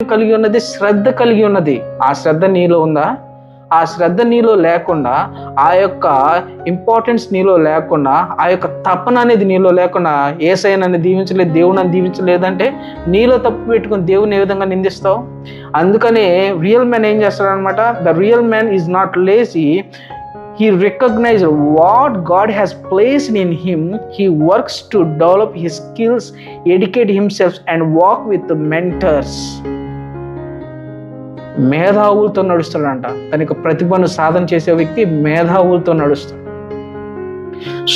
కలిగి ఉన్నది, శ్రద్ధ కలిగి ఉన్నది. ఆ శ్రద్ధ నీలో ఉందా? ఆ శ్రద్ధ నీలో లేకుండా, ఆ యొక్క ఇంపార్టెన్స్ నీలో లేకుండా, ఆ యొక్క తపన అనేది నీలో లేకుండా, యేసయ్యనని దీవించలేదు, దేవుని దీవించలేదంటే నీలో తప్పు పెట్టుకుని దేవుని ఏ విధంగా నిందిస్తావు? అందుకనే రియల్ మ్యాన్ ఏం చేస్తాడనమాట, the real man is not lazy. He recognized what God has placed in him. He works to develop his skills, educate himself, and walk with the mentors. మేధావులతో నడుస్తాడంట. తన యొక్క ప్రతిభను సాధన చేసే వ్యక్తి మేధావులతో నడుస్తాడు.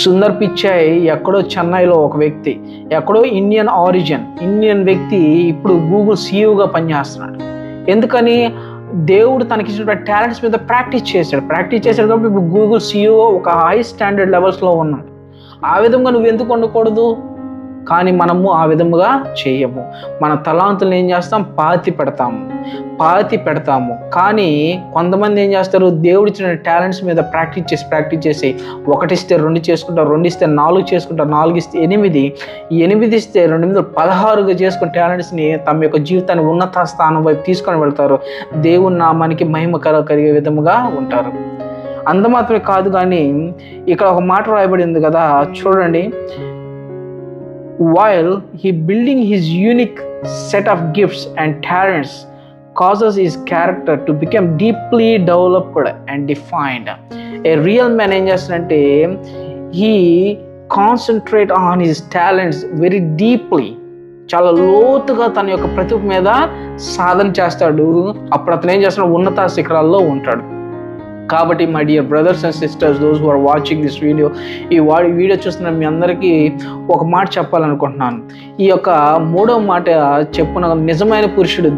సుందర్ పిచాయ్ ఎక్కడో చెన్నైలో ఒక వ్యక్తి, ఎక్కడో ఇండియన్ వ్యక్తి ఇప్పుడు గూగుల్ సీఈఓగా పనిచేస్తున్నాడు. ఎందుకని? దేవుడు తనకిచ్చినటువంటి టాలెంట్స్ మీద ప్రాక్టీస్ చేశాడు కాబట్టి ఇప్పుడు గూగుల్ సీఈఓ ఒక హై స్టాండర్డ్ లెవెల్స్లో ఉన్నాడు. ఆ విధంగా నువ్వు ఎందుకు ఉండకూడదు? కానీ మనము ఆ విధముగా చేయము. మన తలాంతులను ఏం చేస్తాం? పాతి పెడతాము. కానీ కొంతమంది ఏం చేస్తారు? దేవుడు ఇచ్చిన టాలెంట్స్ మీద ప్రాక్టీస్ చేసి 1 ఇస్తే 2 చేసుకుంటారు, 2 ఇస్తే 4 చేసుకుంటారు, 4 ఇస్తే 8, 8 ఇస్తే 2 16గా చేసుకుని టాలెంట్స్ని తమ యొక్క జీవితాన్ని ఉన్నత స్థానం వైపు తీసుకొని వెళ్తారు. దేవుని నామానికి మహిమ కలిగే విధముగా ఉంటారు. అంత మాత్రమే కాదు, కానీ ఇక్కడ ఒక మాట రాయబడింది కదా, చూడండి. While he building his unique set of gifts and talents causes his character to become deeply developed and defined. A real man ఏం చేస్తాడంటే, he concentrate on his talents very deeply. చాలా లోతుగా తన యొక్క ప్రతిభ మీద సాధన చేస్తాడు. అప్పుడు అతను ఏం చేస్తాడు? ఉన్నత శిఖరాల్లో ఉంటాడు. కాబట్టి my dear brothers and sisters, those who are watching this video, ఈ వీడియో చూస్తున్న మీ అందరికీ ఒక మాట చెప్పాలనుకుంటున్నాను. ఈ యొక్క 3వ మాట చెప్పున నిజమైన పురుషుడు